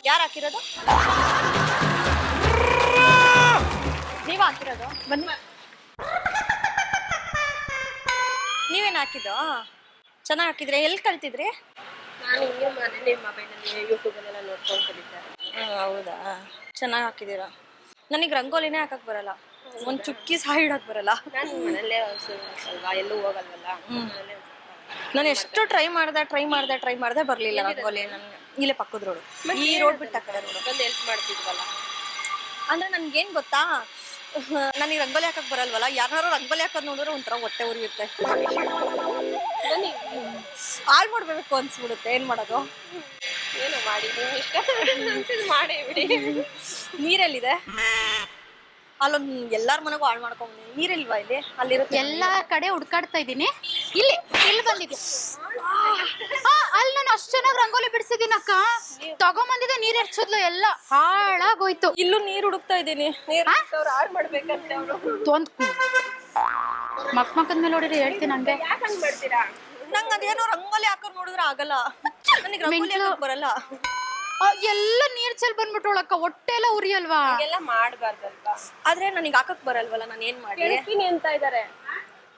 ಯಾರು ಹಾಕಿರೋದು? ನೀವ್ ಹಾಕಿರೋದು? ಬನ್ನಿ. ನೀವೇನ್ ಹಾಕಿದ್ದು? ಚೆನ್ನಾಗಿ ಹಾಕಿದ್ರೆ ಎಲ್ಲಿ ಕಲ್ತಿದ್ರಿ? ನಾನು ಹಿಂಗೆ ಮನೇಲಿ ಮೊಬೈಲಲ್ಲಿ ಯೂಟ್ಯೂಬಲ್ಲೆಲ್ಲ ನೋಡ್ಕೊಂಡು ಕಲಿತಾರೆ. ಹೌದಾ, ಚೆನ್ನಾಗಿ ಹಾಕಿದ್ದೀರಾ. ನನಗೆ ರಂಗೋಲಿನೇ ಹಾಕಕ್ ಬರಲ್ಲ, ಒಂದು ಚುಕ್ಕಿ ಸಹ ಇಡಕ್ ಬರಲ್ಲ. ನಾನು ಮನೇಲೇ ಅಲ್ವಾ, ಎಲ್ಲೂ ಹೋಗಲ್ವಲ್ಲ. ನಾನು ಎಷ್ಟು ಟ್ರೈ ಮಾಡ್ದೆ ಬರ್ಲಿಲ್ಲ ರಂಗೋಲಿ. ನನ್ಗೆ ಇಲ್ಲೇ ಪಕ್ಕದ ರೋಡು, ಈ ರೋಡ್ ಬಿಟ್ಟು ಆ ಕಡೆ ರೋಡು ಬಂದು ಹೆಲ್ಪ್ ಮಾಡ್ತಿದ್ವಲ್ಲ. ಅಂದ್ರೆ ನನ್ಗೇನ್ ಗೊತ್ತಾ, ನನಗೆ ರಂಗೋಲಿ ಹಾಕಕ್ ಬರಲ್ವಲ್ಲ, ಯಾರು ರಂಗೋಲಿ ಹಾಕೋದ್ ನೋಡಿದ್ರೆ ಒಂಥರ ಹೊಟ್ಟೆ ಉರಿಯುತ್ತೆ. ಹಾಳು ಮಾಡ್ಬೇಕು ಅನ್ಸ್ಬಿಡುತ್ತೆ. ಏನ್ ಮಾಡೋದು? ಏನೋ ಮಾಡಿ ನಿಮ್ಗೆ ಇಷ್ಟ ಅನ್ಸಿದ್ ಮಾಡೇ ಬಿಡಿ. ನೀರೆಲ್ಲಿದೆ? ಅಲ್ಲೊಂದು ಎಲ್ಲಾರ ಮನೆಗೂ ಹಾಳು ಮಾಡ್ಕೊಂಡ್ ನೀರಿಲ್ವಾ ಇಲ್ಲಿ? ಅಲ್ಲಿರುತ್ತೆ. ಎಲ್ಲಾ ಕಡೆ ಹುಡ್ಕಾಡ್ತಾ ಇದ್ದೀನಿ. ಇಲ್ಲಿ ಬಂದಿದ್ಯಾ? ಅಲ್ಲಿ ನಾನು ಅಷ್ಟು ಚೆನ್ನಾಗಿ ರಂಗೋಲಿ ಬಿಡಿಸಿದೀನಿ ಅಕ್ಕ. ತಗೊಂಬಂದಿದ್ದೆ, ನೀರ್ ಹರ್ಚೋದ್ಲು, ಎಲ್ಲ ಹಾಳಾಗೋಯ್ತು. ಇಲ್ಲೂ ನೀರ್ ಹುಡುಕ್ತಾ ಇದ್ದೀನಿ. ಅವ್ರು ಹಾಳು ಮಾಡ್ಬೇಕಂತೆ ಅವರು. ಮಕ್ಕದ ಮೇಲೆ ನೋಡಿದ್ರೆ ಹೇಳ್ತೀನಿ ನಂಗೆ. ಯಾಕೆ ಹಂಗ್ ಮಾಡ್ತೀರಾ? ನಂಗೆ ಅದೇನೋ ರಂಗೋಲಿ ಹಾಕೋದ್ ನೋಡಿದ್ರೆ ಆಗಲ್ಲ. ನನಗೆ ರಂಗೋಲಿ ಹಾಕಕ್ ಬರಲ್ಲ. ಎಲ್ಲ ನೀರ್ ಚೆಲ್ ಬಂದ್ಬಿಟ್ಟೋಳಕ್ಕ, ಹೊಟ್ಟೆ ಎಲ್ಲ ಉರಿಯಲ್ವಾ? ಎಲ್ಲ ಮಾಡ್ಬಾರ್ದಲ್ವಾ? ಆದ್ರೆ ನನಗೆ ಹಾಕಕ್ ಬರಲ್ವಲ್ಲ, ನಾನು ಏನ್ ಮಾಡಿ? ಕೆಡಿಸ್ತೀನಿ ಅಂತ ಇದಾರೆ,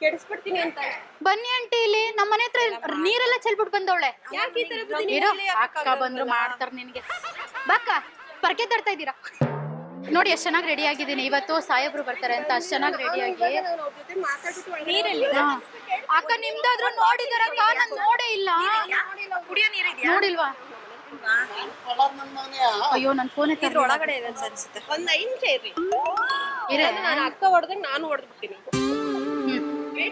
ಕೆಡಿಸ್ಬಿಡ್ತೀನಿ ಅಂತ. ಬನ್ನಿ ಆಂಟಿ, ಇಲ್ಲಿ ನಮ್ಮ ಮನೆ ಹತ್ರ ನೀರೆಲ್ಲ ಚೆಲ್ಬಿಟ್ಟು ಬಂದವಳೆ. ಯಾಕೆ ಈ ತರ ಇರೋ ಅಕ್ಕ ಬಂದ್ರು ಮಾಡ್ತಾರ ನಿನ್ಗೆ. ಬಾಕ್ಕ, ಪರ್ಕೆ ತರ್ತಾ ಇದ್ದೀರಾ ನೋಡಿ, ಎಷ್ಟ್ ಚೆನ್ನಾಗಿ ರೆಡಿ ಆಗಿದ್ದೀನಿ. ಇವತ್ತು ಸಾಹೇಬ್ರು ಬರ್ತಾರೆ ಅಂತ ಅಷ್ಟ್ ಚೆನ್ನಾಗಿ ರೆಡಿ ಆಗಿ. ನೀರಲ್ಲಿ ಅಕ್ಕ ನಿಮ್ದಾದ್ರು ನೋಡಿದಾರಕ್ಕ, ನಾನ್ ನೋಡೇ ಇಲ್ಲ. ಕುಡಿಯೋ ನೀರಿದ್ಯಾ? ನೋಡಿಲ್ವಾ? ಅಯ್ಯೋ, ನನ್ ಫೋನ್ ಇದ್ರ ಒಳಗಡೆ ಇದೆ ಅನ್ಸುತ್ತೆ. ಒಂದ್ 5 ನಿಮಿಷ ಇರ್ರಿ. ನಾನು ಅಕ್ಕ ಹೊಡೆದ್ರೆ ನಾನು ಹೊಡೆದ್ಬಿಡ್ತೀನಿ.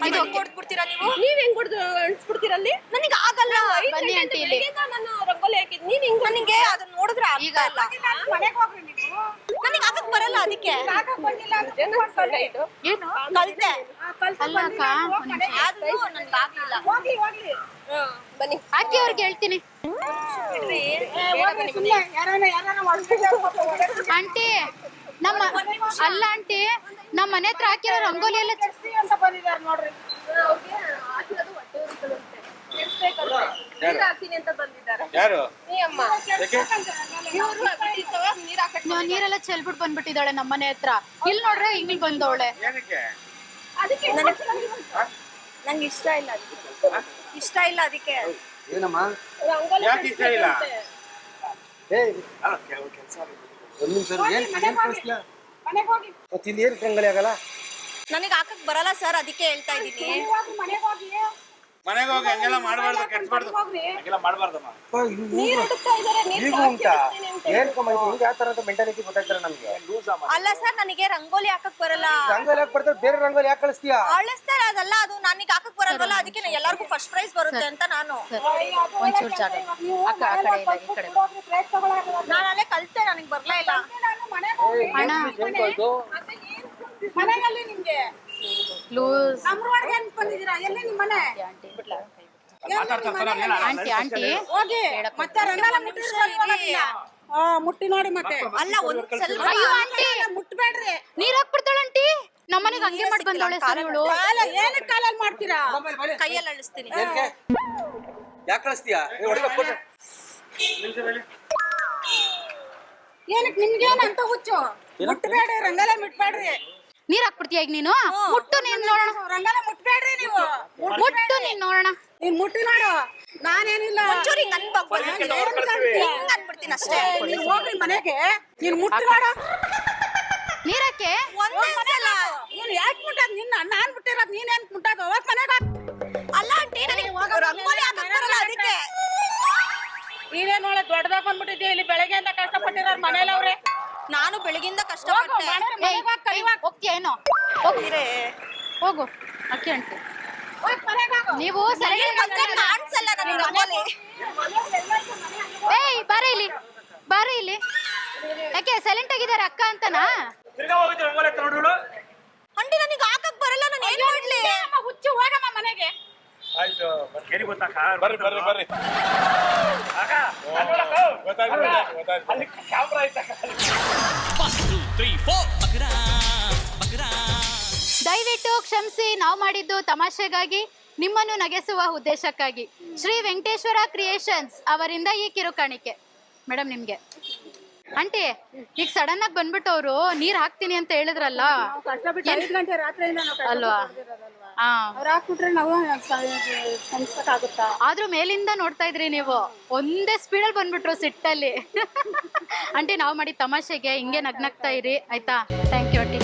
ಇದು ಹೊಡ್ಬಿಡ್ತೀರಾ ನೀವು? ನೀವ್ ಹೆಂಗ್ ಹೊಡೆದು ಅನ್ಸ್ಬಿಡ್ತೀರ ಅಲ್ಲಿ? ನನಗೆ ಆಗಲ್ಲ. ಬನ್ನಿ ಆಂಟಿ, ಇಲ್ಲಿ ನಾನು ರಂಗೋಲಿ ಹಾಕಿದ್ ನೀವ್ ಹಿಂಗ್ ನನಗೆ ಅದನ್ನ ನೋಡಿದ್ರೆ ಈಗ ಅಲ್ಲ, ನನಗೆ ಹಾಕಕ್ ಬರಲ್ಲ. ಅದಕ್ಕೆ ಏನು ಕಲ್ತೆ. ಅಲ್ಲ ಅಕ್ಕ, ಆದ್ರೂ ನನ್ಗೆ ಆಗ್ಲಿಲ್ಲ. ಬನ್ನಿ ಹಾಕಿ ಅವ್ರಿಗೆ ಹೇಳ್ತೀನಿ. ಆಂಟಿ ಅಲ್ಲ ಆಂಟಿ, ನಮ್ಮ ಮನೆ ಹತ್ರ ಹಾಕಿರೋ ರಂಗೋಲಿ ಎಲ್ಲ ಅಂತ ಬಂದಿದ್ದಾರೆ ನೋಡ್ರಿ. ಹಾಕ್ತೀನಿ ಅಂತ ಬಂದಿದ್ದಾರೆ. ನೀರೆಲ್ಲ ಚೆಲ್ಬಿಟ್ಟು ಬಂದ್ಬಿಟ್ಟಿದ್ದಾಳೆ ನಮ್ಮ ಮನೆ ಹತ್ರ. ಇಲ್ಲಿ ನೋಡ್ರೆ ಹಿಂಗ್ ಬಂದವಳೆ. ನಂಗೆ ಇಷ್ಟ ಇಲ್ಲ, ಇಷ್ಟ ಇಲ್ಲ ಅದಕ್ಕೆ. ಏನಮ್ಮ ರಂಗೋಲಿ ಯಾಕೆ ಇಷ್ಟ ಇಲ್ಲ? ಒಂದು ನಿಮಿಷ ಏನ್ ಕಳಿಸ್ಲಾ? ಮತ್ತೆ ಇಲ್ಲಿ ಏನು ರಂಗೋಲಿ ಆಗಲ್ಲ? ನನಗೆ ಹಾಕಕ್ ಬರಲ್ಲ ಸರ್, ಅದಕ್ಕೆ ಹೇಳ್ತಾ ಇದ್ದೀನಿ. ಮನೆಗೆ ಹೋಗಿ ಹಂಗೆಲ್ಲ ಮಾಡಬಾರ್ದು, ಕೆಡ್ಸ್ಬಾರ್ದು, ಹಂಗೆಲ್ಲ ಮಾಡಬಾರ್ದಮ್ಮ. ಈಗ ಉಂಟಾ ಹೇಳ್ಕೊಂಬೈತಿ ಹಿಂಗೆ ಯಾವ ತರ ಅಂತ ಮೆಂಟಾಲಿಟಿ ಗೊತ್ತಾಗ್ತಾರೆ ನಮ್ಗೆ. ಅಲ್ಲ ಸರ್, ನನಗೆ ರಂಗೋಲಿ ಹಾಕಕ್ ಬರಲ್ಲ. ರಂಗೋಲಿ ಯಾಕೆ ಬರ್ತಾರೆ? ಬೇರೆ ರಂಗೋಲಿ ಯಾಕೆ ಕಳಿಸ್ತೀಯಾ? ಅಳಿಸ್ತಾರೆ, ಅದಲ್ಲ, ಅದು ನನಗೆ ಹಾಕಕ್ ಬರಲ್ವಲ್ಲ, ಅದಕ್ಕೆ ಎಲ್ಲರಿಗೂ ಫಸ್ಟ್ ಪ್ರೈಸ್ ಬರುತ್ತೆ ಅಂತ ನಾನು. ಒಂಚೂರು ಜಾಗ ಅಕ್ಕ, ಆ ಕಡೆ ಇಲ್ಲ, ಈ ಕಡೆ. ನಾನು ಅಲ್ಲೇ ಕಲ್ತೆ, ನನಗೆ ಬರ್ಲೇ ಇಲ್ಲ. ಅಣ್ಣ ಮನೆಯಲ್ಲಿ ನಿಮ್ಗೆ ಲೂಸ್ ಆಂಟಿ ಆಂಟಿ ಹೋಗಿ ಮತ್ತೆ ಮುಟ್ಟಿ ನೋಡಿ ಮತ್ತೆ. ಅಲ್ಲ, ಒಂದ್ ಸ್ವಲ್ಪ ಅಯ್ಯೋ ಆಂಟಿ, ಮುಟ್ಬೇಡ್ರಿ. ನೀರ್ ಹಾಕ್ಬಿಡ್ತಾಳ ಆಂಟಿ. ನಮ್ಮನೆಗೆ ಹಂಗೆ ಮಾಡಿ ಬಂದವಳೆ ಸರ್ ಇವಳು. ಏನಕ್ಕೆ ಕಾಲಲ್ಲಿ ಮಾಡ್ತೀರಾ? ಕೈಯಲ್ಲಿ ಅಳಿಸ್ತೀನಿ. ಯಾಕೆ ಕಳಿಸ್ತೀಯಾ? ಏನಕ್ಕೆ ನಿಮ್ಗೇನಂತ ಹುಚ್ಚು? ಮುಟ್ಬೇಡ್ರಿ, ರಂಗೋಲಿ ಮುಟ್ಬೇಡ್ರಿ. ನೀರ್ ಹಾಕ್ಬಿಡ್ತೀಯ ಈಗ ನೀನು? ಮುಟ್ಟು ನೀನ್ ನೋಡೋಣ, ರಂಗೋಲಿ ಮುಟ್ಬೇಡ್ರಿ ನೀವು. ಮುಟ್ಟು ನೀನ್ ನೋಡೋಣ. ನೀನ್ ಮುಟ್ಟಿ ನೋಡು, ನಾನೇನಿಲ್ಲ. ಒಂಚೂರು ಹಿಂಗ್ ಹಿಂಗ್ ಅನ್ಬಿಡ್ತೀನಿ ಅಷ್ಟೇ. ನೀನ್ ಹೋಗ್ರಿ ಮನೆಗೆ, ನೀನ್ ಮುಟ್ಟಿ ನೋಡು. ನೀರಕ್ಕೆ ಒಂದೇ ಸಲ. ನೀನ್ ಯಾಕೆ ಮುಟ್ಟದ್? ನಿನ್ನ ನಾನ್ ಮುಟ್ಟಿರೋದ್, ನೀನೇನ್ ಮುಟ್ಟೋದು? ಹೋಗ್ ಮನೆಗೆ. ಅಲ್ಲ ಆಂಟಿ, ನನಗೆ ರಂಗೋಲಿ ಹಾಕಕ್ ಬರಲ್ಲ, ಅದಕ್ಕೆ. ನೀನೇ ನೋಡ ದೊಡ್ಡದಾಗ ಬಂದ್ಬಿಟ್ಟಿದ್ದೆ. ಇಲ್ಲಿ ಬೆಳಗ್ಗೆಯಿಂದ ಕಷ್ಟಪಟ್ಟಿರೋರ್ ಮನೇಲಿ ಅವ್ರೆ. ನಾನು ಬೆಳಗಿಂದ ಕಷ್ಟಪಟ್ಟೆ. ಹೋಗ್ತೀಯ ಏನೋ? ಹೋಗ್ತೀರೇ? ಹೋಗು ಅಕ್ಕಿ ಆಂಟಿ. ನೀವು ಕಾಣಿಸಲ್ಲ ನನಗೆ ರಂಗೋಲಿ. ಏಯ್ ಬಾರ ಇಲ್ಲಿ, ಬಾರ ಇಲ್ಲಿ. ಯಾಕೆ ಸೈಲೆಂಟ್ ಆಗಿದ್ದಾರೆ ಅಕ್ಕ ಅಂತನಾ? ಆಂಟಿ, ನನಗೆ ಹಾಕಕ್ ಬರಲ್ಲ, ನಾನು ಏನ್ ಮಾಡ್ಲಿ? ಹುಚ್ಚು, ಹೋಗಮ್ಮ ಮನೆಗೆ. ಆಯ್ತು ಬರ್ರಿ ಬರ್ರಿ ಬರ್ರಿ ದಯವಿಟ್ಟು ಕ್ಷಮಿಸಿ, ನಾವು ಮಾಡಿದ್ದು ತಮಾಷೆಗಾಗಿ, ನಿಮ್ಮನ್ನು ನಗೆಸುವ ಉದ್ದೇಶಕ್ಕಾಗಿ. ಶ್ರೀ ವೆಂಕಟೇಶ್ವರ ಕ್ರಿಯೇಷನ್ಸ್ ಅವರಿಂದ ಈ ಕಿರುಕಾಣಿಕೆ. ಮೇಡಮ್ ನಿಮ್ಗೆ. ಆಂಟಿ ಈಗ ಸಡನ್ ಆಗಿ ಬಂದ್ಬಿಟ್ಟು ಅವರು ನೀರ್ ಹಾಕ್ತೀನಿ ಅಂತ ಹೇಳಿದ್ರಲ್ಲ ಕಷ್ಟಪಟ್ಟು 5 ಗಂಟೆ ರಾತ್ರಿಯಿಂದ ನಾವು ಅಲ್ವಾ? ಹಾ, ಅವ್ರು ಹಾಕ್ಬಿಟ್ರೆ ನಾವು ಸಂಸ್ಕಾಗುತ್ತಾ? ಆದ್ರೂ ಮೇಲಿಂದ ನೋಡ್ತಾ ಇದ್ರಿ ನೀವು, ಒಂದೇ ಸ್ಪೀಡಲ್ಲಿ ಬಂದ್ಬಿಟ್ರು ಸಿಟ್ಟಲ್ಲಿ. ಆಂಟಿ ನಾವು ಮಾಡಿ ತಮಾಷೆಗೆ ಹಿಂಗೆ ನಗ್ನಗ್ತಾ ಇರಿ ಆಯ್ತಾ. Thank you aunty.